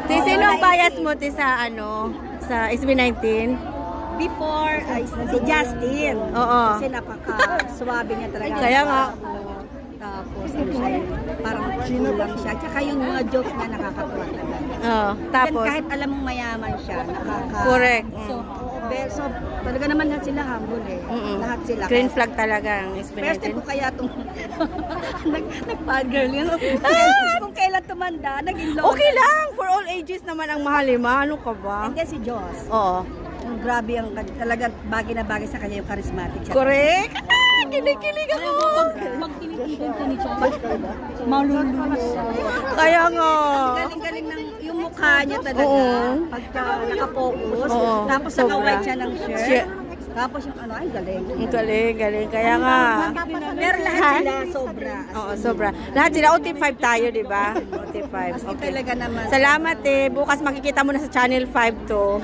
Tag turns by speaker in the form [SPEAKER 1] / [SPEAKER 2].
[SPEAKER 1] Ti, sino ang bias mo ti sa sa SB19?
[SPEAKER 2] Before, si Justin.
[SPEAKER 1] Oo.
[SPEAKER 2] Kasi napaka-swabe niya talaga.
[SPEAKER 1] Kaya nga.
[SPEAKER 2] Tapos, ano siya, parang chill lang siya. Tsaka yung mga jokes niya nakakatuwa talaga.
[SPEAKER 1] Oo.
[SPEAKER 2] Then
[SPEAKER 1] Tapos,
[SPEAKER 2] kahit alam mong mayaman siya,
[SPEAKER 1] correct.
[SPEAKER 2] So, talaga naman lahat sila humble eh. Lahat sila.
[SPEAKER 1] Green flag talaga ang
[SPEAKER 2] First time
[SPEAKER 1] SB19.
[SPEAKER 2] ko kaya itong nag-bad girl yun. Kung kailan tumanda, naging lola.
[SPEAKER 1] Okay lang. For all ages naman ang mahalima. Ano ka ba?
[SPEAKER 2] Hindi si Diyos.
[SPEAKER 1] Oo.
[SPEAKER 2] Ang grabe ang talaga bagay na bagay sa kanya yung charismatic siya.
[SPEAKER 1] Correct. Kilig-kilig ako.
[SPEAKER 2] Pag tinitigil ka ni Diyos, malulunod.
[SPEAKER 1] Kaya nga.
[SPEAKER 2] Galing-galing ng yung mukha niya talaga.
[SPEAKER 1] Oo.
[SPEAKER 2] Pagka nakapokus.
[SPEAKER 1] Oo.
[SPEAKER 2] Tapos
[SPEAKER 1] Sobra.
[SPEAKER 2] naka-white siya ng shirt. Tapos yung ay galing.
[SPEAKER 1] Ang galing, galing. Kaya nga.
[SPEAKER 2] Pero lahat
[SPEAKER 1] Ha?
[SPEAKER 2] sila sobra.
[SPEAKER 1] Oo, sobra. Lahat sila OT5 tayo, di ba? OT5.
[SPEAKER 2] Kasi talaga naman.
[SPEAKER 1] Salamat eh. Bukas makikita mo na sa Channel 5 to.